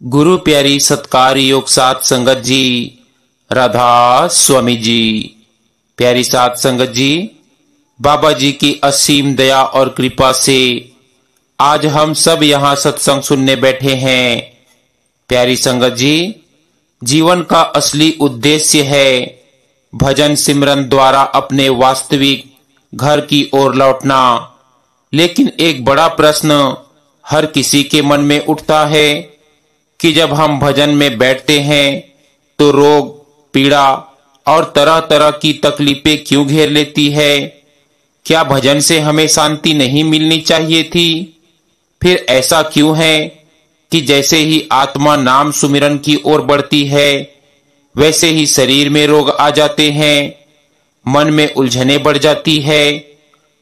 गुरु प्यारी सत्कार योग साथ संगत जी, राधा स्वामी जी। प्यारी साथ संगत जी, बाबा जी की असीम दया और कृपा से आज हम सब यहाँ सत्संग सुनने बैठे हैं। प्यारी संगत जी, जीवन का असली उद्देश्य है भजन सिमरन द्वारा अपने वास्तविक घर की ओर लौटना। लेकिन एक बड़ा प्रश्न हर किसी के मन में उठता है कि जब हम भजन में बैठते हैं तो रोग, पीड़ा और तरह तरह की तकलीफें क्यों घेर लेती है? क्या भजन से हमें शांति नहीं मिलनी चाहिए थी? फिर ऐसा क्यों है कि जैसे ही आत्मा नाम सुमिरन की ओर बढ़ती है वैसे ही शरीर में रोग आ जाते हैं, मन में उलझने बढ़ जाती है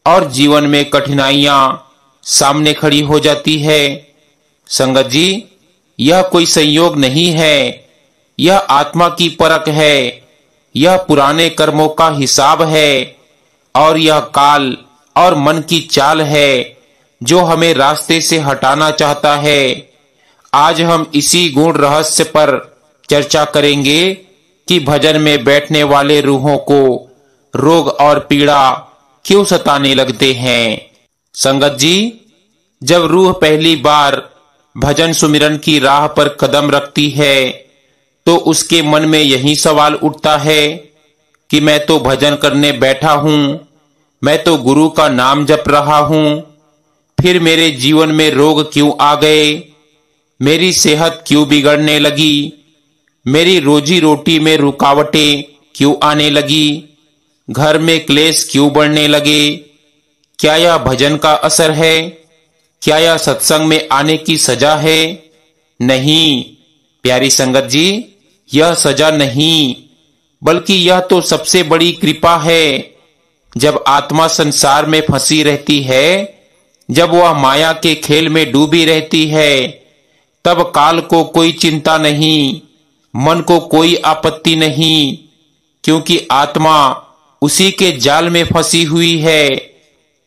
और जीवन में कठिनाइयां सामने खड़ी हो जाती है? संगत जी, यह कोई संयोग नहीं है, यह आत्मा की परख है, यह पुराने कर्मों का हिसाब है और यह काल और मन की चाल है जो हमें रास्ते से हटाना चाहता है। आज हम इसी गूढ़ रहस्य पर चर्चा करेंगे कि भजन में बैठने वाले रूहों को रोग और पीड़ा क्यों सताने लगते हैं। संगत जी, जब रूह पहली बार भजन सुमिरन की राह पर कदम रखती है तो उसके मन में यही सवाल उठता है कि मैं तो भजन करने बैठा हूं, मैं तो गुरु का नाम जप रहा हूं, फिर मेरे जीवन में रोग क्यों आ गए? मेरी सेहत क्यों बिगड़ने लगी? मेरी रोजी रोटी में रुकावटें क्यों आने लगी? घर में क्लेश क्यों बढ़ने लगे? क्या यह भजन का असर है? क्या यह सत्संग में आने की सजा है? नहीं प्यारी संगत जी, यह सजा नहीं, बल्कि यह तो सबसे बड़ी कृपा है। जब आत्मा संसार में फंसी रहती है, जब वह माया के खेल में डूबी रहती है, तब काल को कोई चिंता नहीं, मन को कोई आपत्ति नहीं, क्योंकि आत्मा उसी के जाल में फंसी हुई है।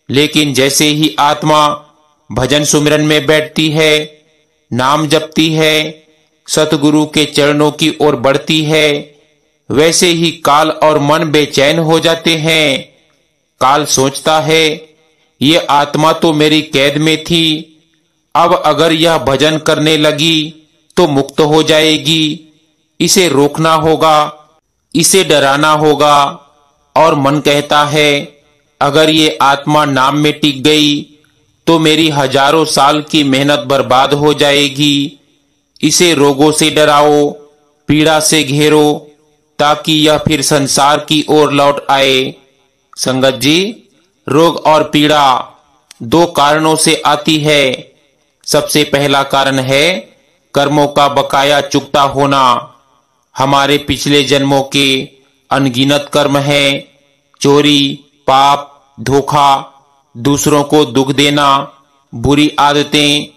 लेकिन जैसे ही आत्मा भजन सुमिरन में बैठती है, नाम जपती है, सतगुरु के चरणों की ओर बढ़ती है, वैसे ही काल और मन बेचैन हो जाते हैं। काल सोचता है, ये आत्मा तो मेरी कैद में थी, अब अगर यह भजन करने लगी तो मुक्त हो जाएगी, इसे रोकना होगा, इसे डराना होगा। और मन कहता है, अगर ये आत्मा नाम में टिक गई तो मेरी हजारों साल की मेहनत बर्बाद हो जाएगी। इसे रोगों से डराओ, पीड़ा से घेरो, ताकि यह फिर संसार की ओर लौट आए। संगत जी, रोग और पीड़ा दो कारणों से आती है। सबसे पहला कारण है कर्मों का बकाया चुकता होना। हमारे पिछले जन्मों के अनगिनत कर्म हैं, चोरी, पाप, धोखा, दूसरों को दुख देना, बुरी आदतें,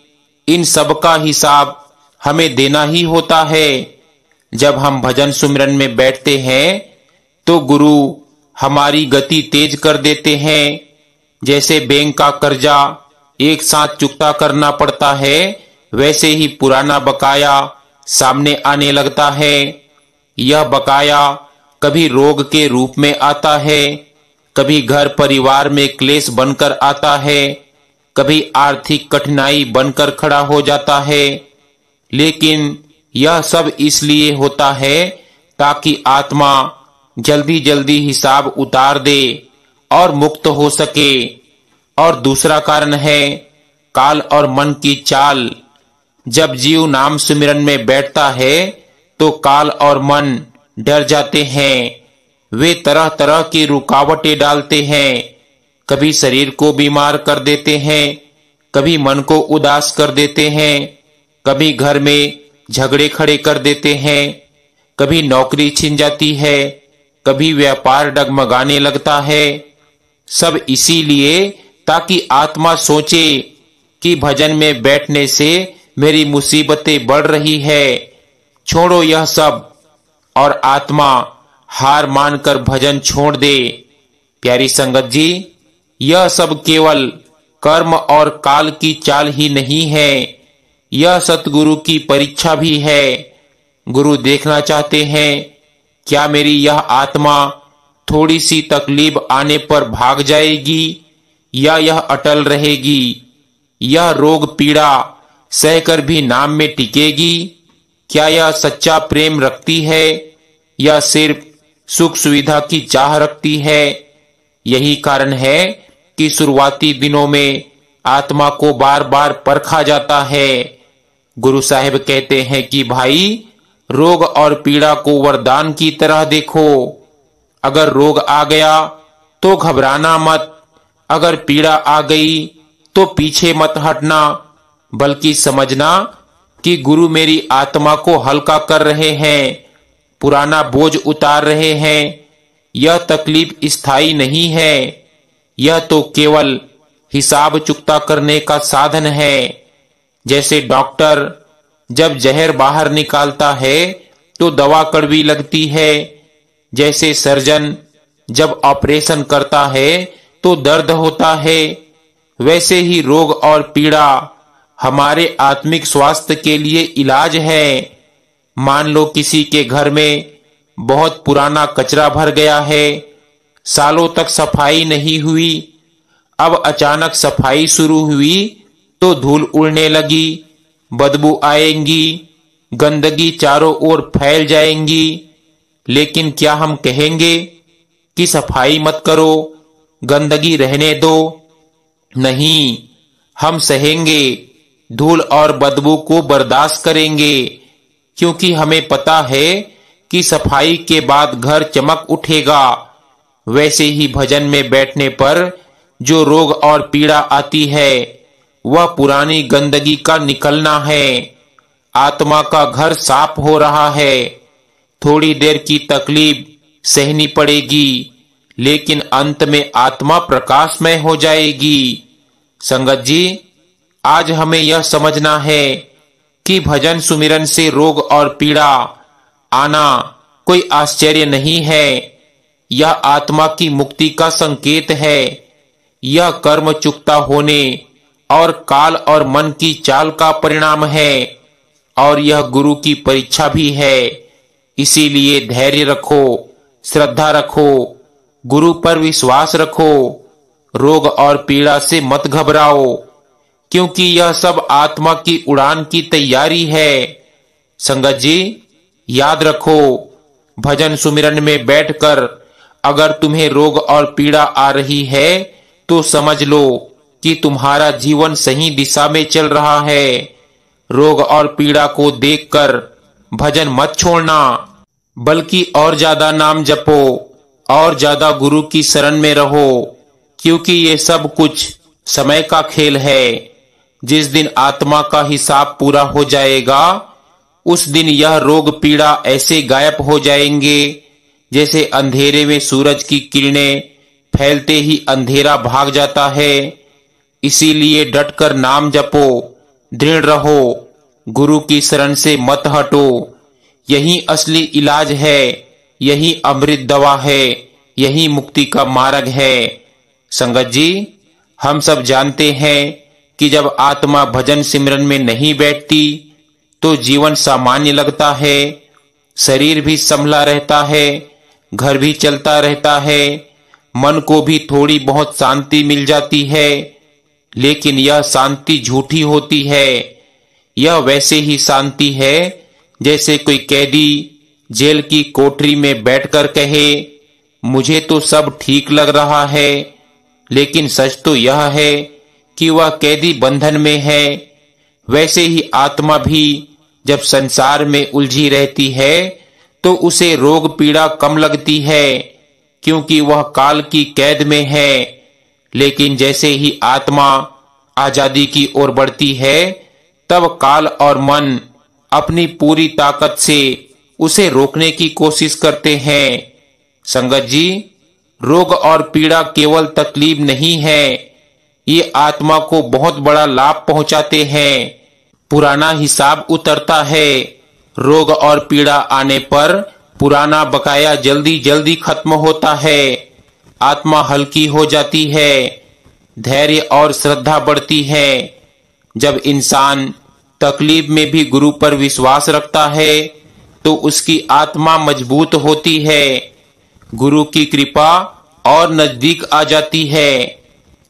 इन सब का हिसाब हमें देना ही होता है। जब हम भजन सुमिरन में बैठते हैं तो गुरु हमारी गति तेज कर देते हैं। जैसे बैंक का कर्जा एक साथ चुकता करना पड़ता है, वैसे ही पुराना बकाया सामने आने लगता है। यह बकाया कभी रोग के रूप में आता है, कभी घर परिवार में क्लेश बनकर आता है, कभी आर्थिक कठिनाई बनकर खड़ा हो जाता है। लेकिन यह सब इसलिए होता है ताकि आत्मा जल्दी जल्दी हिसाब उतार दे और मुक्त हो सके। और दूसरा कारण है काल और मन की चाल। जब जीव नाम सुमिरन में बैठता है तो काल और मन डर जाते हैं। वे तरह तरह की रुकावटें डालते हैं, कभी शरीर को बीमार कर देते हैं, कभी मन को उदास कर देते हैं, कभी घर में झगड़े खड़े कर देते हैं, कभी नौकरी छिन जाती है, कभी व्यापार डगमगाने लगता है। सब इसीलिए ताकि आत्मा सोचे कि भजन में बैठने से मेरी मुसीबतें बढ़ रही है, छोड़ो यह सब, और आत्मा हार मानकर भजन छोड़ दे। प्यारी संगत जी, यह सब केवल कर्म और काल की चाल ही नहीं है, यह सतगुरु की परीक्षा भी है। गुरु देखना चाहते हैं क्या मेरी यह आत्मा थोड़ी सी तकलीफ आने पर भाग जाएगी या यह अटल रहेगी। यह रोग पीड़ा सहकर भी नाम में टिकेगी। क्या यह सच्चा प्रेम रखती है या सिर्फ सुख सुविधा की चाह रखती है। यही कारण है कि शुरुआती दिनों में आत्मा को बार बार परखा जाता है। गुरु साहिब कहते हैं कि भाई, रोग और पीड़ा को वरदान की तरह देखो। अगर रोग आ गया तो घबराना मत, अगर पीड़ा आ गई तो पीछे मत हटना, बल्कि समझना कि गुरु मेरी आत्मा को हल्का कर रहे हैं, पुराना बोझ उतार रहे हैं। यह तकलीफ स्थायी नहीं है, यह तो केवल हिसाब चुकता करने का साधन है। जैसे डॉक्टर जब जहर बाहर निकालता है तो दवा कड़वी लगती है, जैसे सर्जन जब ऑपरेशन करता है तो दर्द होता है, वैसे ही रोग और पीड़ा हमारे आत्मिक स्वास्थ्य के लिए इलाज है। मान लो किसी के घर में बहुत पुराना कचरा भर गया है, सालों तक सफाई नहीं हुई, अब अचानक सफाई शुरू हुई तो धूल उड़ने लगी, बदबू आएंगी, गंदगी चारों ओर फैल जाएंगी। लेकिन क्या हम कहेंगे कि सफाई मत करो, गंदगी रहने दो? नहीं, हम सहेंगे, धूल और बदबू को बर्दाश्त करेंगे, क्योंकि हमें पता है कि सफाई के बाद घर चमक उठेगा। वैसे ही भजन में बैठने पर जो रोग और पीड़ा आती है वह पुरानी गंदगी का निकलना है। आत्मा का घर साफ हो रहा है। थोड़ी देर की तकलीफ सहनी पड़ेगी, लेकिन अंत में आत्मा प्रकाशमय हो जाएगी। संगत जी, आज हमें यह समझना है कि भजन सुमिरन से रोग और पीड़ा आना कोई आश्चर्य नहीं है। यह आत्मा की मुक्ति का संकेत है। यह कर्म चुकता होने और काल और मन की चाल का परिणाम है, और यह गुरु की परीक्षा भी है। इसीलिए धैर्य रखो, श्रद्धा रखो, गुरु पर विश्वास रखो, रोग और पीड़ा से मत घबराओ, क्योंकि यह सब आत्मा की उड़ान की तैयारी है। संगत जी, याद रखो, भजन सुमिरन में बैठकर अगर तुम्हें रोग और पीड़ा आ रही है तो समझ लो कि तुम्हारा जीवन सही दिशा में चल रहा है। रोग और पीड़ा को देखकर भजन मत छोड़ना, बल्कि और ज्यादा नाम जपो और ज्यादा गुरु की शरण में रहो, क्योंकि ये सब कुछ समय का खेल है। जिस दिन आत्मा का हिसाब पूरा हो जाएगा उस दिन यह रोग पीड़ा ऐसे गायब हो जाएंगे जैसे अंधेरे में सूरज की किरणें फैलते ही अंधेरा भाग जाता है। इसीलिए डटकर नाम जपो, दृढ़ रहो, गुरु की शरण से मत हटो। यही असली इलाज है, यही अमृत दवा है, यही मुक्ति का मार्ग है। संगत जी, हम सब जानते हैं कि जब आत्मा भजन सिमरन में नहीं बैठती तो जीवन सामान्य लगता है, शरीर भी संभला रहता है, घर भी चलता रहता है, मन को भी थोड़ी बहुत शांति मिल जाती है। लेकिन यह शांति झूठी होती है। यह वैसे ही शांति है जैसे कोई कैदी जेल की कोठरी में बैठकर कहे, मुझे तो सब ठीक लग रहा है, लेकिन सच तो यह है कि वह कैदी बंधन में है। वैसे ही आत्मा भी जब संसार में उलझी रहती है तो उसे रोग पीड़ा कम लगती है, क्योंकि वह काल की कैद में है। लेकिन जैसे ही आत्मा आजादी की ओर बढ़ती है तब काल और मन अपनी पूरी ताकत से उसे रोकने की कोशिश करते हैं। संगत जी, रोग और पीड़ा केवल तकलीफ नहीं है, ये आत्मा को बहुत बड़ा लाभ पहुंचाते हैं। पुराना हिसाब उतरता है। रोग और पीड़ा आने पर पुराना बकाया जल्दी जल्दी खत्म होता है। आत्मा हल्की हो जाती है, धैर्य और श्रद्धा बढ़ती है। जब इंसान तकलीफ में भी गुरु पर विश्वास रखता है तो उसकी आत्मा मजबूत होती है, गुरु की कृपा और नजदीक आ जाती है।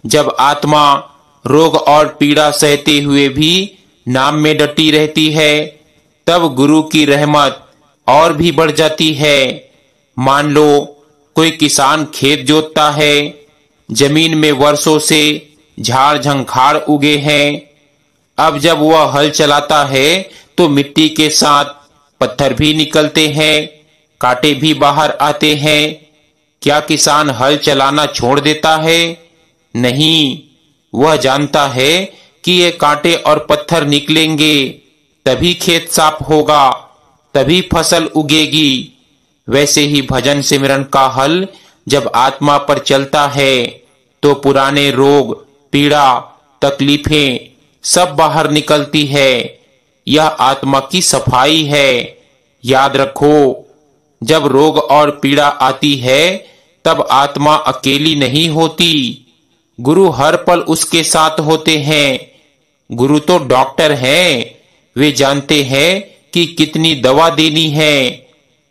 जब आत्मा रोग और पीड़ा सहते हुए भी नाम में डटी रहती है तब गुरु की रहमत और भी बढ़ जाती है। मान लो कोई किसान खेत जोतता है, जमीन में वर्षों से झाड़ झंखाड़ उगे हैं। अब जब वह हल चलाता है तो मिट्टी के साथ पत्थर भी निकलते हैं, कांटे भी बाहर आते हैं। क्या किसान हल चलाना छोड़ देता है? नहीं, वह जानता है कि ये कांटे और पत्थर निकलेंगे, तभी खेत साफ होगा, तभी फसल उगेगी। वैसे ही भजन सिमरन का हल जब आत्मा पर चलता है तो पुराने रोग, पीड़ा, तकलीफें सब बाहर निकलती है। यह आत्मा की सफाई है। याद रखो, जब रोग और पीड़ा आती है तब आत्मा अकेली नहीं होती, गुरु हर पल उसके साथ होते हैं। गुरु तो डॉक्टर हैं, वे जानते हैं कि कितनी दवा देनी है।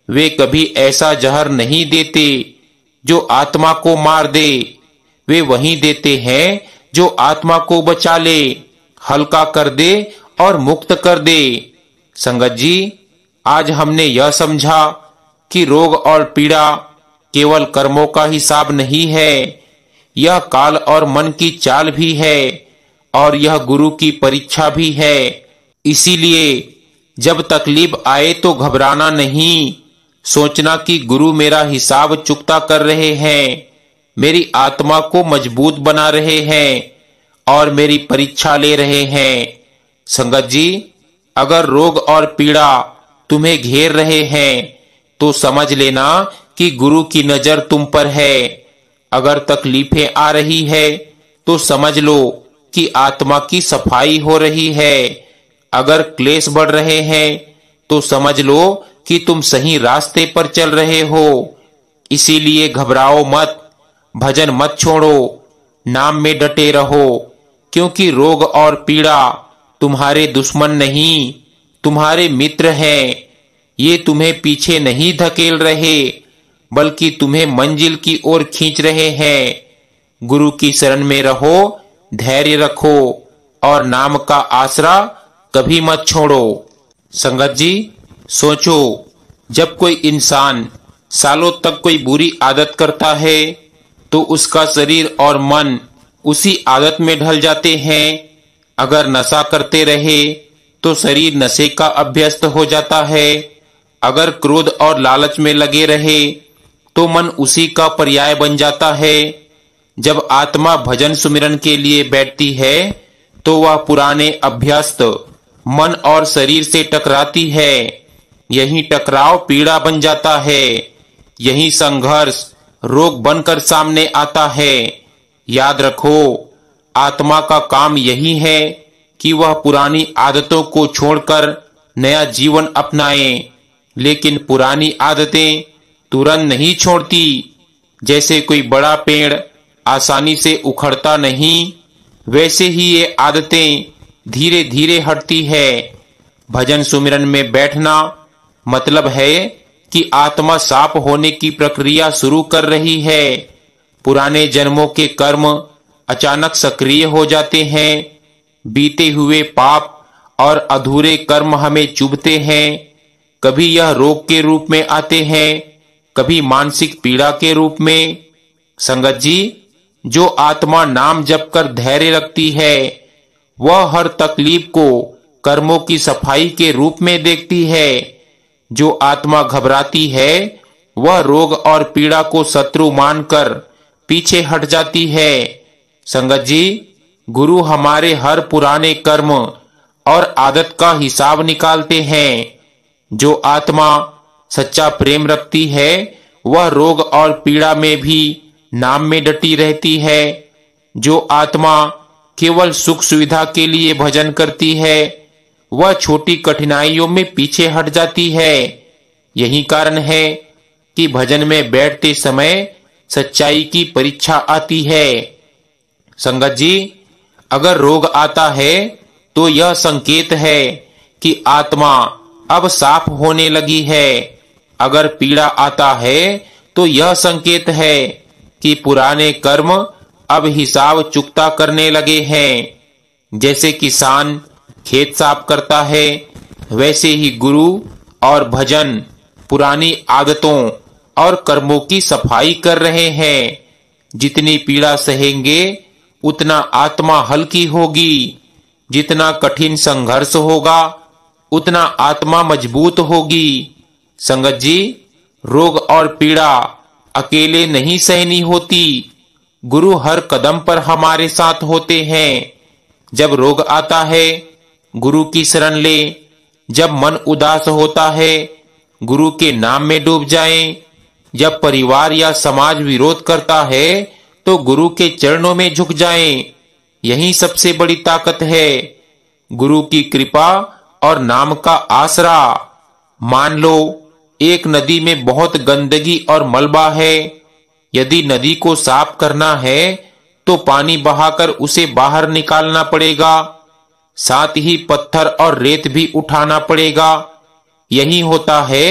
वे कभी ऐसा जहर नहीं देते जो आत्मा को मार दे, वे वही देते हैं जो आत्मा को बचा ले, हल्का कर दे और मुक्त कर दे। संगत जी, आज हमने यह समझा कि रोग और पीड़ा केवल कर्मों का हिसाब नहीं है, यह काल और मन की चाल भी है और यह गुरु की परीक्षा भी है। इसीलिए जब तकलीफ आए तो घबराना नहीं, सोचना कि गुरु मेरा हिसाब चुकता कर रहे हैं, मेरी आत्मा को मजबूत बना रहे हैं और मेरी परीक्षा ले रहे हैं। संगत जी, अगर रोग और पीड़ा तुम्हें घेर रहे हैं तो समझ लेना कि गुरु की नजर तुम पर है। अगर तकलीफें आ रही है तो समझ लो कि आत्मा की सफाई हो रही है। अगर क्लेश बढ़ रहे हैं तो समझ लो कि तुम सही रास्ते पर चल रहे हो। इसीलिए घबराओ मत, भजन मत छोड़ो, नाम में डटे रहो, क्योंकि रोग और पीड़ा तुम्हारे दुश्मन नहीं, तुम्हारे मित्र हैं। ये तुम्हें पीछे नहीं धकेल रहे बल्कि तुम्हें मंजिल की ओर खींच रहे हैं। गुरु की शरण में रहो, धैर्य रखो और नाम का आसरा कभी मत छोड़ो। संगत जी, सोचो, जब कोई इंसान सालों तक कोई बुरी आदत करता है तो उसका शरीर और मन उसी आदत में ढल जाते हैं। अगर नशा करते रहे तो शरीर नशे का अभ्यस्त हो जाता है। अगर क्रोध और लालच में लगे रहे तो मन उसी का पर्याय बन जाता है। जब आत्मा भजन सुमिरन के लिए बैठती है तो वह पुराने अभ्यस्त मन और शरीर से टकराती है। यही टकराव पीड़ा बन जाता है, यही संघर्ष रोग बनकर सामने आता है। याद रखो, आत्मा का काम यही है कि वह पुरानी आदतों को छोड़कर नया जीवन अपनाए, लेकिन पुरानी आदतें तुरंत नहीं छोड़ती। जैसे कोई बड़ा पेड़ आसानी से उखड़ता नहीं, वैसे ही ये आदतें धीरे धीरे हटती है। भजन सुमिरन में बैठना मतलब है कि आत्मा साफ होने की प्रक्रिया शुरू कर रही है। पुराने जन्मों के कर्म अचानक सक्रिय हो जाते हैं। बीते हुए पाप और अधूरे कर्म हमें चुभते हैं। कभी यह रोग के रूप में आते हैं, कभी मानसिक पीड़ा के रूप में। संगत जी, जो आत्मा नाम जप कर धैर्य रखती है वह हर तकलीफ को कर्मों की सफाई के रूप में देखती है। जो आत्मा घबराती है वह रोग और पीड़ा को शत्रु मानकर पीछे हट जाती है। संगत जी, गुरु हमारे हर पुराने कर्म और आदत का हिसाब निकालते हैं। जो आत्मा सच्चा प्रेम रखती है वह रोग और पीड़ा में भी नाम में डटी रहती है। जो आत्मा केवल सुख सुविधा के लिए भजन करती है वह छोटी कठिनाइयों में पीछे हट जाती है। यही कारण है कि भजन में बैठते समय सच्चाई की परीक्षा आती है। संगत जी, अगर रोग आता है तो यह संकेत है कि आत्मा अब साफ होने लगी है। अगर पीड़ा आता है तो यह संकेत है कि पुराने कर्म अब हिसाब चुकता करने लगे हैं। जैसे किसान खेत साफ करता है, वैसे ही गुरु और भजन पुरानी आदतों और कर्मों की सफाई कर रहे हैं। जितनी पीड़ा सहेंगे उतना आत्मा हल्की होगी, जितना कठिन संघर्ष होगा उतना आत्मा मजबूत होगी। संगत जी, रोग और पीड़ा अकेले नहीं सहनी होती, गुरु हर कदम पर हमारे साथ होते हैं। जब रोग आता है गुरु की शरण ले, जब मन उदास होता है गुरु के नाम में डूब जाएं, जब परिवार या समाज विरोध करता है तो गुरु के चरणों में झुक जाएं। यही सबसे बड़ी ताकत है, गुरु की कृपा और नाम का आसरा। मान लो एक नदी में बहुत गंदगी और मलबा है। यदि नदी को साफ करना है तो पानी बहाकर उसे बाहर निकालना पड़ेगा, साथ ही पत्थर और रेत भी उठाना पड़ेगा। यही होता है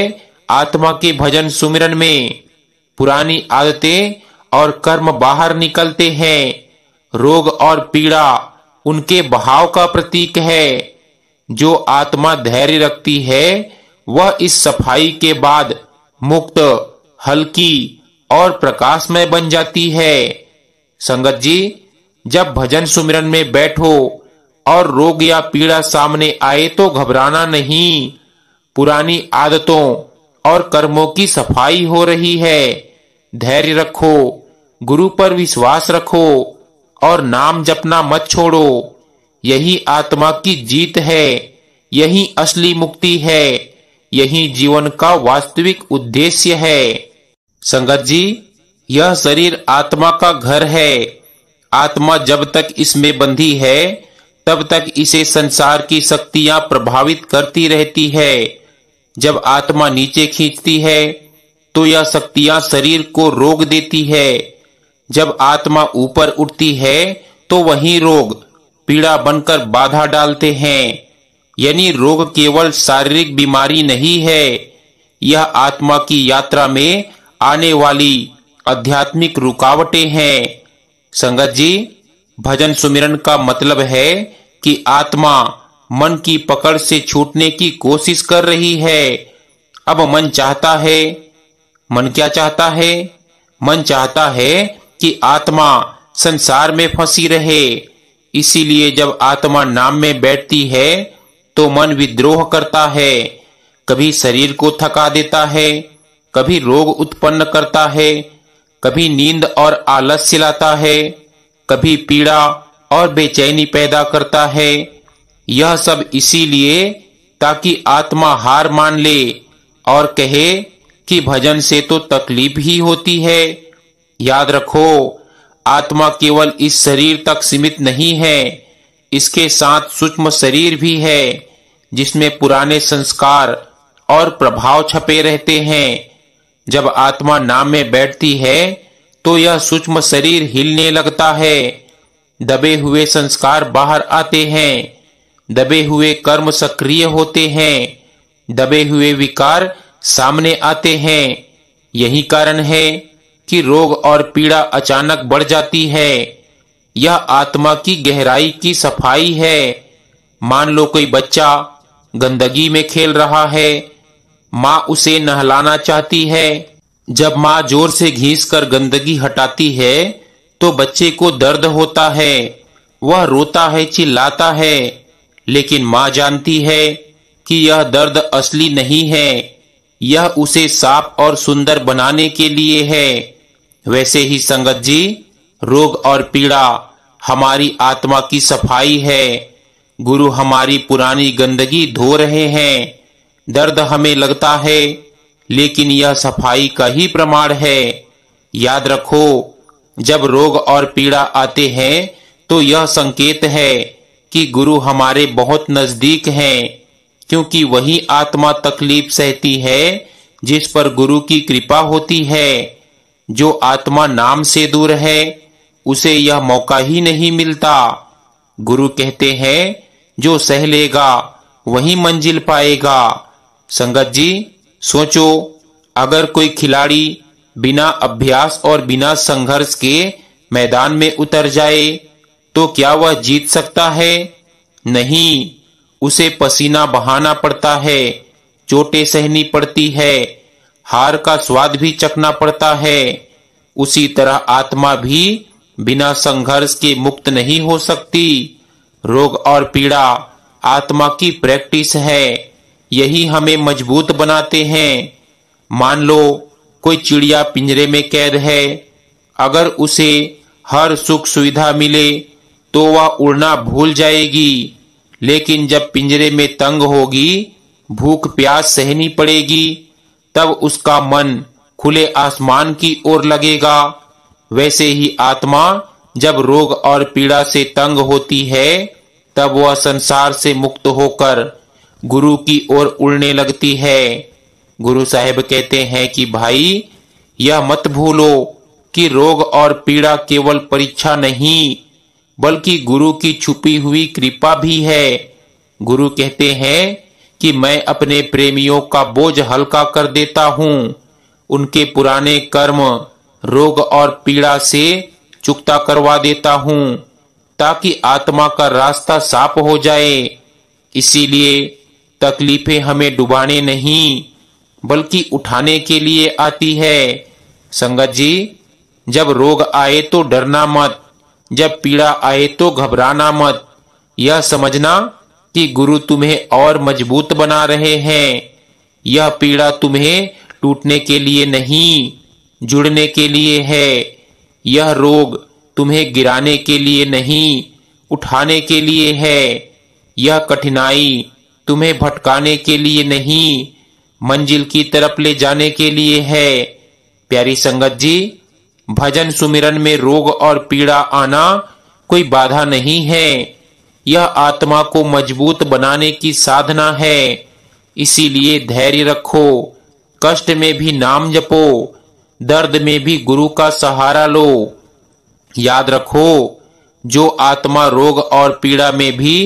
आत्मा के भजन सुमिरन में। पुरानी आदतें और कर्म बाहर निकलते हैं। रोग और पीड़ा उनके बहाव का प्रतीक है। जो आत्मा धैर्य रखती है वह इस सफाई के बाद मुक्त, हल्की और प्रकाशमय बन जाती है। संगत जी, जब भजन सुमिरन में बैठो और रोग या पीड़ा सामने आए तो घबराना नहीं। पुरानी आदतों और कर्मों की सफाई हो रही है। धैर्य रखो, गुरु पर विश्वास रखो और नाम जपना मत छोड़ो। यही आत्मा की जीत है, यही असली मुक्ति है, यही जीवन का वास्तविक उद्देश्य है। संगत जी, यह शरीर आत्मा का घर है। आत्मा जब तक इसमें बंधी है तब तक इसे संसार की शक्तियां प्रभावित करती रहती है। जब आत्मा नीचे खींचती है तो यह शक्तियां शरीर को रोक देती है। जब आत्मा ऊपर उठती है तो वही रोग पीड़ा बनकर बाधा डालते हैं। यानी रोग केवल शारीरिक बीमारी नहीं है, यह आत्मा की यात्रा में आने वाली आध्यात्मिक रुकावटें हैं। संगत जी, भजन सुमिरन का मतलब है कि आत्मा मन की पकड़ से छूटने की कोशिश कर रही है। अब मन चाहता है, मन क्या चाहता है? मन चाहता है कि आत्मा संसार में फंसी रहे। इसीलिए जब आत्मा नाम में बैठती है तो मन विद्रोह करता है, कभी शरीर को थका देता है, कभी रोग उत्पन्न करता है, कभी नींद और आलस्य लाता है, कभी पीड़ा और बेचैनी पैदा करता है। यह सब इसीलिए ताकि आत्मा हार मान ले और कहे कि भजन से तो तकलीफ ही होती है। याद रखो, आत्मा केवल इस शरीर तक सीमित नहीं है, इसके साथ सूक्ष्म शरीर भी है जिसमें पुराने संस्कार और प्रभाव छपे रहते हैं। जब आत्मा नाम में बैठती है तो यह सूक्ष्म शरीर हिलने लगता है। दबे हुए संस्कार बाहर आते हैं, दबे हुए कर्म सक्रिय होते हैं, दबे हुए विकार सामने आते हैं। यही कारण है कि रोग और पीड़ा अचानक बढ़ जाती है। यह आत्मा की गहराई की सफाई है। मान लो कोई बच्चा गंदगी में खेल रहा है, माँ उसे नहलाना चाहती है। जब माँ जोर से घींचकर गंदगी हटाती है तो बच्चे को दर्द होता है, वह रोता है, चिल्लाता है, लेकिन माँ जानती है कि यह दर्द असली नहीं है, यह उसे साफ और सुंदर बनाने के लिए है। वैसे ही संगत जी, रोग और पीड़ा हमारी आत्मा की सफाई है। गुरु हमारी पुरानी गंदगी धो रहे हैं। दर्द हमें लगता है, लेकिन यह सफाई का ही प्रमाण है। याद रखो, जब रोग और पीड़ा आते हैं तो यह संकेत है कि गुरु हमारे बहुत नजदीक हैं, क्योंकि वही आत्मा तकलीफ सहती है जिस पर गुरु की कृपा होती है। जो आत्मा नाम से दूर है उसे यह मौका ही नहीं मिलता। गुरु कहते हैं जो सह लेगा वही मंजिल पाएगा। संगत जी सोचो, अगर कोई खिलाड़ी बिना अभ्यास और बिना संघर्ष के मैदान में उतर जाए तो क्या वह जीत सकता है? नहीं, उसे पसीना बहाना पड़ता है, चोटें सहनी पड़ती है, हार का स्वाद भी चखना पड़ता है। उसी तरह आत्मा भी बिना संघर्ष के मुक्त नहीं हो सकती। रोग और पीड़ा आत्मा की प्रैक्टिस है, यही हमें मजबूत बनाते हैं। मान लो कोई चिड़िया पिंजरे में कैद है, अगर उसे हर सुख सुविधा मिले तो वह उड़ना भूल जाएगी, लेकिन जब पिंजरे में तंग होगी, भूख प्यास सहनी पड़ेगी, तब उसका मन खुले आसमान की ओर लगेगा। वैसे ही आत्मा जब रोग और पीड़ा से तंग होती है, तब वह संसार से मुक्त होकर गुरु की ओर उड़ने लगती है। गुरु साहिब कहते हैं कि भाई, यह मत भूलो कि रोग और पीड़ा केवल परीक्षा नहीं, बल्कि गुरु की छुपी हुई कृपा भी है। गुरु कहते हैं कि मैं अपने प्रेमियों का बोझ हल्का कर देता हूँ, उनके पुराने कर्म रोग और पीड़ा से चुकता करवा देता हूँ, ताकि आत्मा का रास्ता साफ हो जाए। इसीलिए तकलीफें हमें डुबाने नहीं, बल्कि उठाने के लिए आती है। संगत जी, जब रोग आए तो डरना मत, जब पीड़ा आए तो घबराना मत। यह समझना कि गुरु तुम्हें और मजबूत बना रहे हैं। यह पीड़ा तुम्हें टूटने के लिए नहीं, जुड़ने के लिए है। यह रोग तुम्हें गिराने के लिए नहीं, उठाने के लिए है। यह कठिनाई तुम्हें भटकाने के लिए नहीं, मंजिल की तरफ ले जाने के लिए है। प्यारी संगत जी, भजन सुमिरन में रोग और पीड़ा आना कोई बाधा नहीं है, यह आत्मा को मजबूत बनाने की साधना है। इसीलिए धैर्य रखो, कष्ट में भी नाम जपो, दर्द में भी गुरु का सहारा लो। याद रखो, जो आत्मा रोग और पीड़ा में भी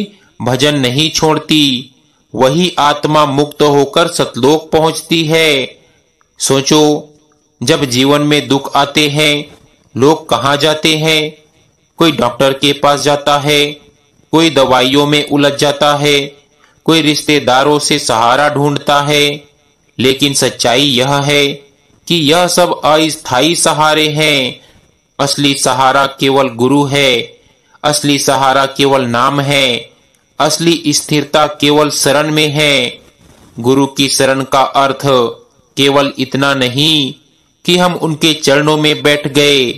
भजन नहीं छोड़ती, वही आत्मा मुक्त होकर सतलोक पहुंचती है। सोचो, जब जीवन में दुख आते हैं, लोग कहाँ जाते हैं? कोई डॉक्टर के पास जाता है, कोई दवाइयों में उलझ जाता है, कोई रिश्तेदारों से सहारा ढूंढता है। लेकिन सच्चाई यह है कि यह सब अस्थायी सहारे हैं। असली सहारा केवल गुरु है, असली सहारा केवल नाम है, असली स्थिरता केवल शरण में है। गुरु की शरण का अर्थ केवल इतना नहीं कि हम उनके चरणों में बैठ गए।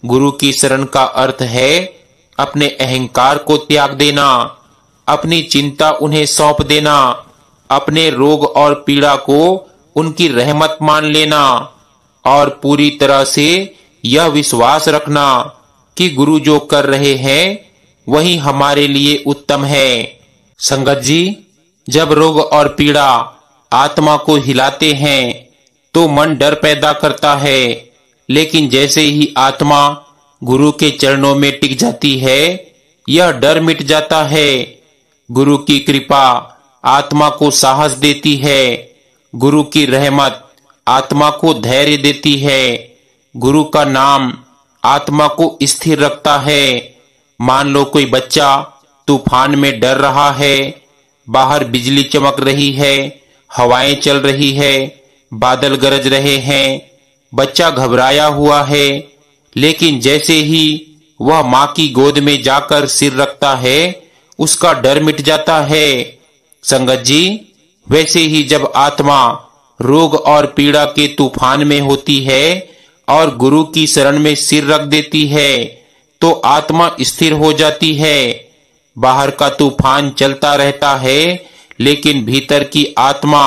गुरु की शरण का अर्थ है अपने अहंकार को त्याग देना, अपनी चिंता उन्हें सौंप देना, अपने रोग और पीड़ा को उनकी रहमत मान लेना, और पूरी तरह से यह विश्वास रखना कि गुरु जो कर रहे हैं वही हमारे लिए उत्तम है। संगत जी, जब रोग और पीड़ा आत्मा को हिलाते हैं तो मन डर पैदा करता है, लेकिन जैसे ही आत्मा गुरु के चरणों में टिक जाती है, यह डर मिट जाता है। गुरु की कृपा आत्मा को साहस देती है, गुरु की रहमत आत्मा को धैर्य देती है, गुरु का नाम आत्मा को स्थिर रखता है। मान लो कोई बच्चा तूफान में डर रहा है, बाहर बिजली चमक रही है, हवाएं चल रही है, बादल गरज रहे हैं, बच्चा घबराया हुआ है, लेकिन जैसे ही वह माँ की गोद में जाकर सिर रखता है, उसका डर मिट जाता है। संगत जी, वैसे ही जब आत्मा रोग और पीड़ा के तूफान में होती है और गुरु की शरण में सिर रख देती है, तो आत्मा स्थिर हो जाती है। बाहर का तूफान चलता रहता है, लेकिन भीतर की आत्मा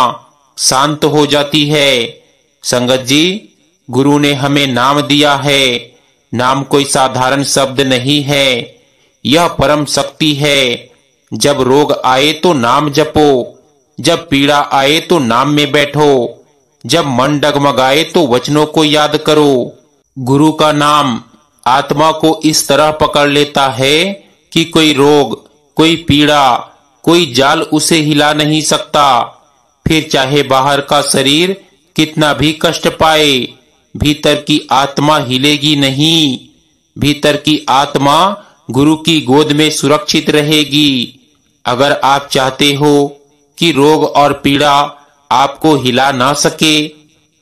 शांत हो जाती है। संगत जी, गुरु ने हमें नाम दिया है। नाम कोई साधारण शब्द नहीं है, यह परम शक्ति है। जब रोग आए तो नाम जपो, जब पीड़ा आए तो नाम में बैठो, जब मन डगमगाए तो वचनों को याद करो। गुरु का नाम आत्मा को इस तरह पकड़ लेता है कि कोई रोग, कोई पीड़ा कोई जाल उसे हिला नहीं सकता। फिर चाहे बाहर का शरीर कितना भी कष्ट पाए, भीतर की आत्मा हिलेगी नहीं। भीतर की आत्मा गुरु की गोद में सुरक्षित रहेगी। अगर आप चाहते हो कि रोग और पीड़ा आपको हिला ना सके,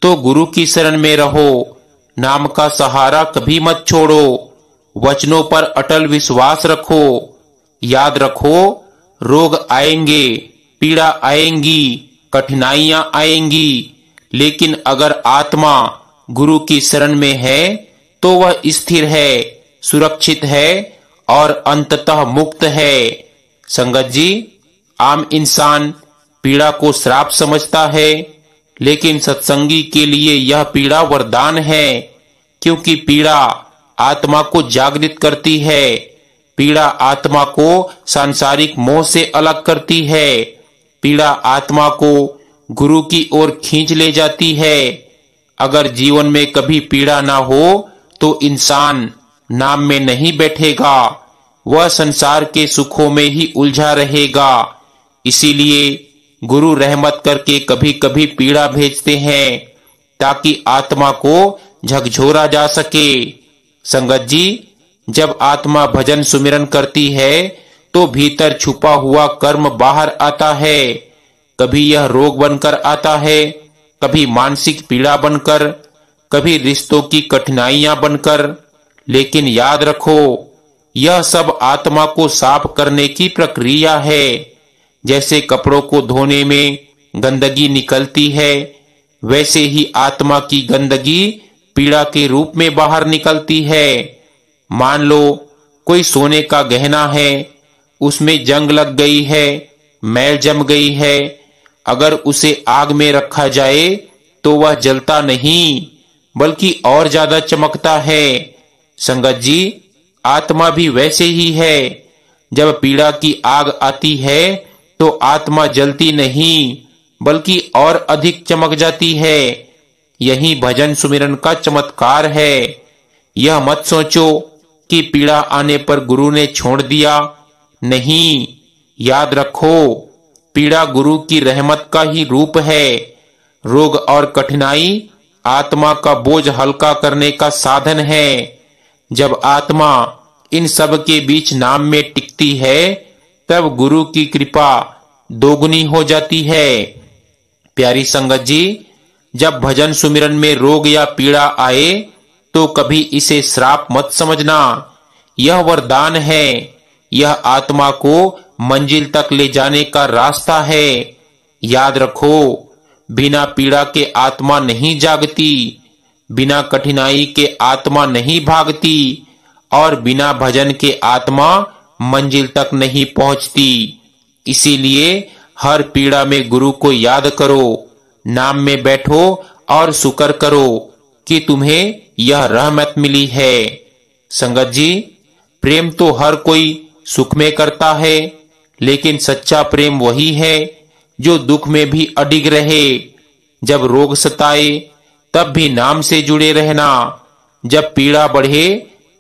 तो गुरु की शरण में रहो। नाम का सहारा कभी मत छोड़ो। वचनों पर अटल विश्वास रखो। याद रखो, रोग आएंगे, पीड़ा आएंगी, कठिनाइयां आएंगी, लेकिन अगर आत्मा गुरु की शरण में है तो वह स्थिर है, सुरक्षित है और अंततः मुक्त है। संगत जी, आम इंसान पीड़ा को श्राप समझता है, लेकिन सत्संगी के लिए यह पीड़ा वरदान है, क्योंकि पीड़ा आत्मा को जागृत करती है। पीड़ा आत्मा को सांसारिक मोह से अलग करती है। पीड़ा आत्मा को गुरु की ओर खींच ले जाती है। अगर जीवन में कभी पीड़ा ना हो तो इंसान नाम में नहीं बैठेगा, वह संसार के सुखों में ही उलझा रहेगा। इसीलिए गुरु रहमत करके कभी कभी पीड़ा भेजते हैं, ताकि आत्मा को झकझोरा जा सके। संगत जी, जब आत्मा भजन सुमिरन करती है तो भीतर छुपा हुआ कर्म बाहर आता है। कभी यह रोग बनकर आता है, कभी मानसिक पीड़ा बनकर, कभी रिश्तों की कठिनाइयां बनकर। लेकिन याद रखो, यह सब आत्मा को साफ करने की प्रक्रिया है। जैसे कपड़ों को धोने में गंदगी निकलती है, वैसे ही आत्मा की गंदगी पीड़ा के रूप में बाहर निकलती है। मान लो कोई सोने का गहना है, उसमें जंग लग गई है, मैल जम गई है। अगर उसे आग में रखा जाए तो वह जलता नहीं, बल्कि और ज्यादा चमकता है। संगत जी, आत्मा भी वैसे ही है। जब पीड़ा की आग आती है तो आत्मा जलती नहीं, बल्कि और अधिक चमक जाती है। यही भजन सुमिरन का चमत्कार है। यह मत सोचो कि पीड़ा आने पर गुरु ने छोड़ दिया। नहीं, याद रखो, पीड़ा गुरु की रहमत का ही रूप है। रोग और कठिनाई आत्मा का बोझ हल्का करने का साधन है। जब आत्मा इन सब के बीच नाम में टिकती है, तब गुरु की कृपा दोगुनी हो जाती है। प्यारी संगत जी, जब भजन सुमिरन में रोग या पीड़ा आए तो कभी इसे श्राप मत समझना। यह वरदान है। यह आत्मा को मंजिल तक ले जाने का रास्ता है। याद रखो, बिना पीड़ा के आत्मा नहीं जागती, बिना कठिनाई के आत्मा नहीं भागती, और बिना भजन के आत्मा मंजिल तक नहीं पहुंचती। इसीलिए हर पीड़ा में गुरु को याद करो, नाम में बैठो और शुक्र करो कि तुम्हें यह रहमत मिली है। संगत जी, प्रेम तो हर कोई सुख में करता है, लेकिन सच्चा प्रेम वही है जो दुख में भी अडिग रहे। जब रोग सताए तब भी नाम से जुड़े रहना, जब पीड़ा बढ़े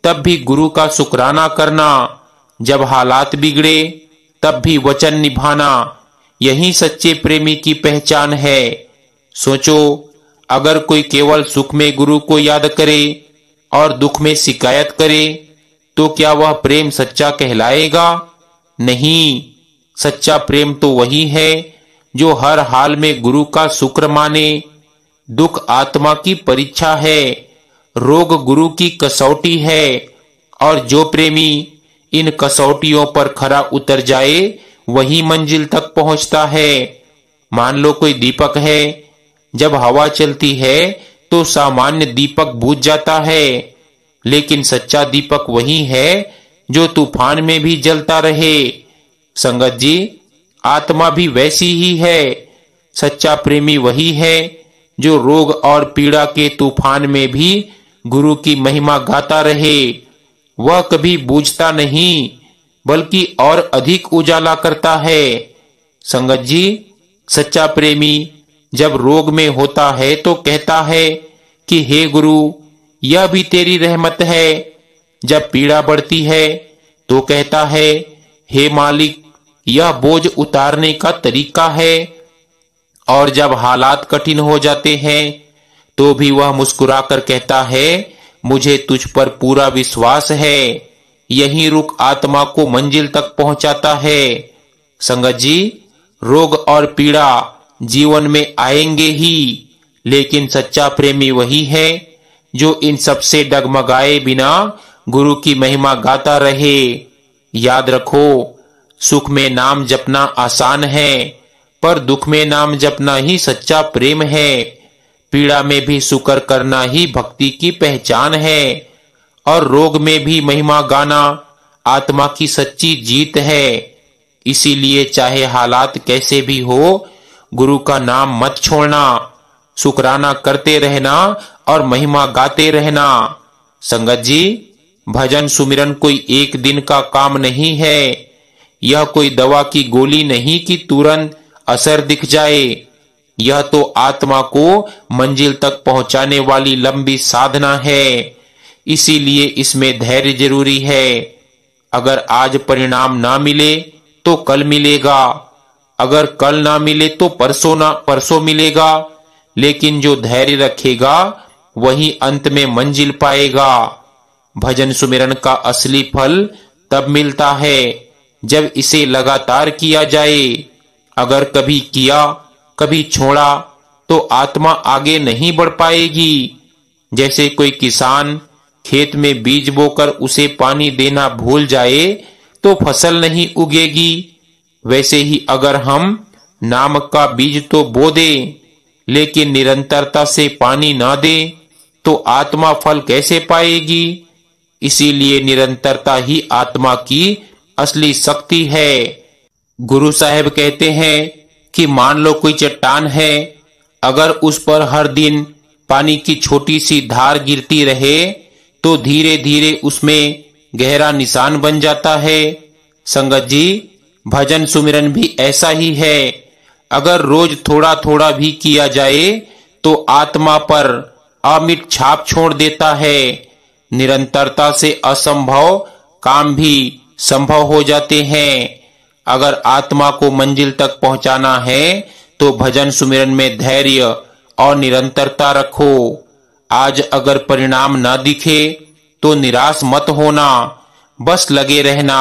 तब भी गुरु का शुक्राना करना, जब हालात बिगड़े तब भी वचन निभाना। यही सच्चे प्रेमी की पहचान है। सोचो, अगर कोई केवल सुख में गुरु को याद करे और दुख में शिकायत करे, तो क्या वह प्रेम सच्चा कहलाएगा? नहीं, सच्चा प्रेम तो वही है जो हर हाल में गुरु का शुक्र माने। दुख आत्मा की परीक्षा है, रोग गुरु की कसौटी है, और जो प्रेमी इन कसौटियों पर खरा उतर जाए वही मंजिल तक पहुंचता है। मान लो कोई दीपक है, जब हवा चलती है तो सामान्य दीपक बुझ जाता है, लेकिन सच्चा दीपक वही है जो तूफान में भी जलता रहे। संगत जी, आत्मा भी वैसी ही है। सच्चा प्रेमी वही है जो रोग और पीड़ा के तूफान में भी गुरु की महिमा गाता रहे। वह कभी बूझता नहीं, बल्कि और अधिक उजाला करता है। संगत जी, सच्चा प्रेमी जब रोग में होता है तो कहता है कि हे गुरु, यह भी तेरी रहमत है। जब पीड़ा बढ़ती है तो कहता है, हे मालिक, यह बोझ उतारने का तरीका है। और जब हालात कठिन हो जाते हैं तो भी वह मुस्कुराकर कहता है, मुझे तुझ पर पूरा विश्वास है। यही रुख आत्मा को मंजिल तक पहुंचाता है। संगत जी, रोग और पीड़ा जीवन में आएंगे ही, लेकिन सच्चा प्रेमी वही है जो इन सबसे डगमगाए बिना गुरु की महिमा गाता रहे। याद रखो, सुख में नाम जपना आसान है, पर दुख में नाम जपना ही सच्चा प्रेम है। पीड़ा में भी शुक्र करना ही भक्ति की पहचान है, और रोग में भी महिमा गाना आत्मा की सच्ची जीत है। इसीलिए चाहे हालात कैसे भी हो, गुरु का नाम मत छोड़ना, शुक्राना करते रहना और महिमा गाते रहना। संगत जी, भजन सुमिरन कोई एक दिन का काम नहीं है। यह कोई दवा की गोली नहीं कि तुरंत असर दिख जाए। यह तो आत्मा को मंजिल तक पहुंचाने वाली लंबी साधना है। इसीलिए इसमें धैर्य जरूरी है। अगर आज परिणाम ना मिले तो कल मिलेगा, अगर कल ना मिले तो परसों मिलेगा। लेकिन जो धैर्य रखेगा वही अंत में मंजिल पाएगा। भजन सुमिरन का असली फल तब मिलता है जब इसे लगातार किया जाए। अगर कभी किया कभी छोड़ा तो आत्मा आगे नहीं बढ़ पाएगी। जैसे कोई किसान खेत में बीज बोकर उसे पानी देना भूल जाए तो फसल नहीं उगेगी। वैसे ही अगर हम नाम का बीज तो बो दें, लेकिन निरंतरता से पानी ना दें तो आत्मा फल कैसे पाएगी। इसीलिए निरंतरता ही आत्मा की असली शक्ति है। गुरु साहब कहते हैं कि मान लो कोई चट्टान है, अगर उस पर हर दिन पानी की छोटी सी धार गिरती रहे तो धीरे धीरे उसमें गहरा निशान बन जाता है। संगत जी, भजन सुमिरन भी ऐसा ही है। अगर रोज थोड़ा थोड़ा भी किया जाए तो आत्मा पर अमिट छाप छोड़ देता है। निरंतरता से असंभव काम भी संभव हो जाते हैं। अगर आत्मा को मंजिल तक पहुंचाना है तो भजन सुमिरन में धैर्य और निरंतरता रखो। आज अगर परिणाम ना दिखे तो निराश मत होना, बस लगे रहना।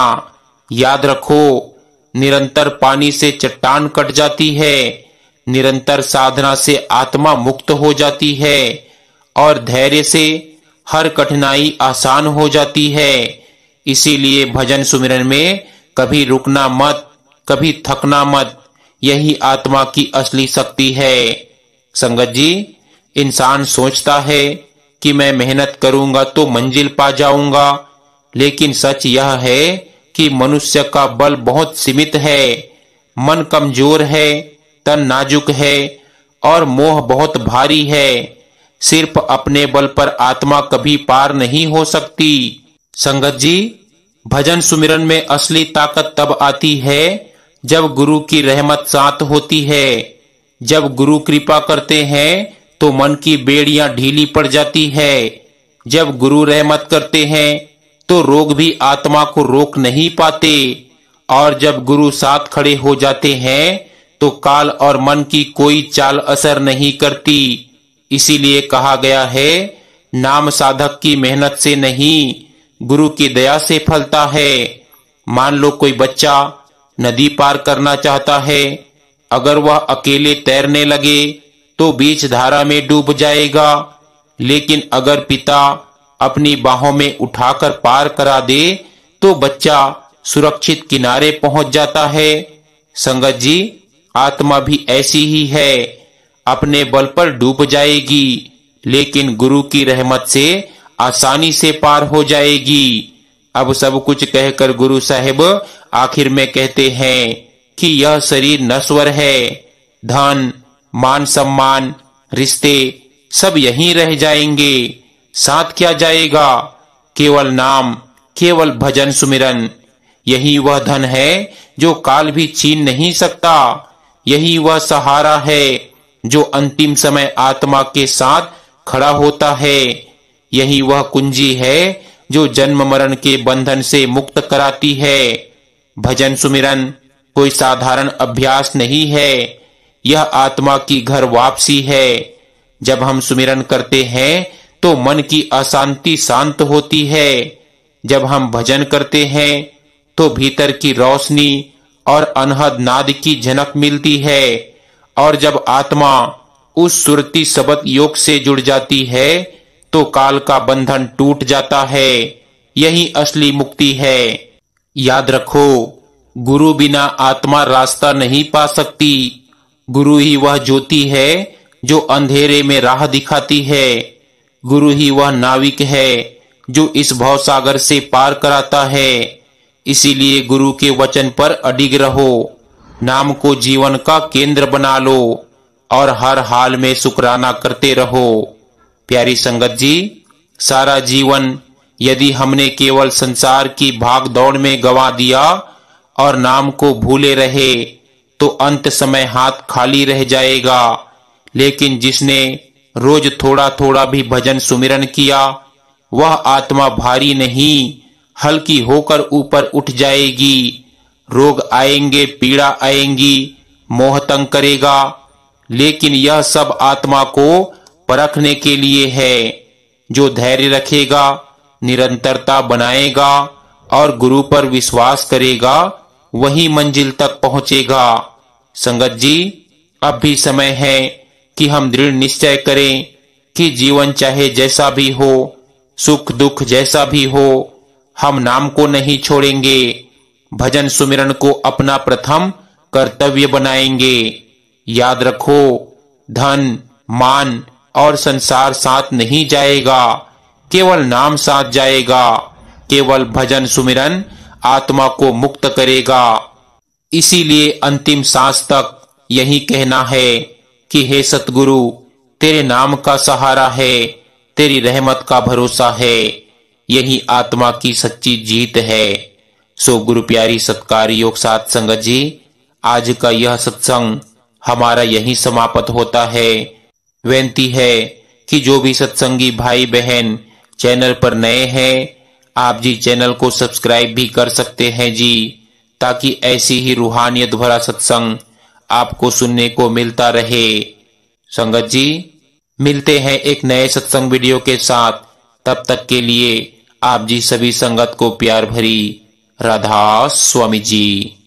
याद रखो, निरंतर पानी से चट्टान कट जाती है, निरंतर साधना से आत्मा मुक्त हो जाती है, और धैर्य से हर कठिनाई आसान हो जाती है। इसीलिए भजन सुमिरन में कभी रुकना मत, कभी थकना मत। यही आत्मा की असली शक्ति है। संगत जी, इंसान सोचता है कि मैं मेहनत करूंगा तो मंजिल पा जाऊंगा, लेकिन सच यह है कि मनुष्य का बल बहुत सीमित है। मन कमजोर है, तन नाजुक है और मोह बहुत भारी है। सिर्फ अपने बल पर आत्मा कभी पार नहीं हो सकती। संगत जी, भजन सुमिरन में असली ताकत तब आती है जब गुरु की रहमत साथ होती है। जब गुरु कृपा करते हैं तो मन की बेड़ियां ढीली पड़ जाती है। जब गुरु रहमत करते हैं तो रोग भी आत्मा को रोक नहीं पाते, और जब गुरु साथ खड़े हो जाते हैं तो काल और मन की कोई चाल असर नहीं करती। इसीलिए कहा गया है, नाम साधक की मेहनत से नहीं, गुरु की दया से फलता है। मान लो कोई बच्चा नदी पार करना चाहता है, अगर वह अकेले तैरने लगे तो बीच धारा में डूब जाएगा, लेकिन अगर पिता अपनी बाहों में उठाकर पार करा दे तो बच्चा सुरक्षित किनारे पहुंच जाता है। संगत जी, आत्मा भी ऐसी ही है, अपने बल पर डूब जाएगी, लेकिन गुरु की रहमत से आसानी से पार हो जाएगी। अब सब कुछ कहकर गुरु साहिब आखिर में कहते हैं कि यह शरीर नश्वर है, धन मान सम्मान रिश्ते सब यहीं रह जाएंगे, साथ क्या जाएगा? केवल नाम, केवल भजन सुमिरन। यही वह धन है जो काल भी छीन नहीं सकता। यही वह सहारा है जो अंतिम समय आत्मा के साथ खड़ा होता है। यही वह कुंजी है जो जन्म मरण के बंधन से मुक्त कराती है। भजन सुमिरन कोई साधारण अभ्यास नहीं है, यह आत्मा की घर वापसी है। जब हम सुमिरन करते हैं तो मन की अशांति शांत होती है। जब हम भजन करते हैं तो भीतर की रोशनी और अनहद नाद की झनक मिलती है। और जब आत्मा उस सुरती शब्द योग से जुड़ जाती है तो काल का बंधन टूट जाता है। यही असली मुक्ति है। याद रखो, गुरु बिना आत्मा रास्ता नहीं पा सकती। गुरु ही वह ज्योति है जो अंधेरे में राह दिखाती है। गुरु ही वह नाविक है जो इस भवसागर से पार कराता है। इसीलिए गुरु के वचन पर अडिग रहो, नाम को जीवन का केंद्र बना लो और हर हाल में शुक्राना करते रहो। प्यारी संगत जी, सारा जीवन यदि हमने केवल संसार की भाग दौड़ में गंवा दिया और नाम को भूले रहे तो अंत समय हाथ खाली रह जाएगा। लेकिन जिसने रोज थोड़ा थोड़ा भी भजन सुमिरन किया, वह आत्मा भारी नहीं, हल्की होकर ऊपर उठ जाएगी। रोग आएंगे, पीड़ा आएंगी, मोह तंग करेगा, लेकिन यह सब आत्मा को परखने के लिए है। जो धैर्य रखेगा, निरंतरता बनाएगा और गुरु पर विश्वास करेगा, वही मंजिल तक पहुंचेगा। संगत जी, अब भी समय है कि हम दृढ़ निश्चय करें कि जीवन चाहे जैसा भी हो, सुख दुख जैसा भी हो, हम नाम को नहीं छोड़ेंगे। भजन सुमिरन को अपना प्रथम कर्तव्य बनाएंगे। याद रखो, धन मान और संसार साथ नहीं जाएगा, केवल नाम साथ जाएगा। केवल भजन सुमिरन आत्मा को मुक्त करेगा। इसीलिए अंतिम सांस तक यही कहना है कि हे सतगुरु, तेरे नाम का सहारा है, तेरी रहमत का भरोसा है। यही आत्मा की सच्ची जीत है। सो गुरु प्यारी सत्कार योग साथ संगत जी, आज का यह सत्संग हमारा यही समाप्त होता है। विनती है कि जो भी सत्संगी भाई बहन चैनल पर नए हैं, आप जी चैनल को सब्सक्राइब भी कर सकते हैं जी, ताकि ऐसी ही रूहानियत भरा सत्संग आपको सुनने को मिलता रहे। संगत जी, मिलते हैं एक नए सत्संग वीडियो के साथ। तब तक के लिए आप जी सभी संगत को प्यार भरी राधा स्वामी जी।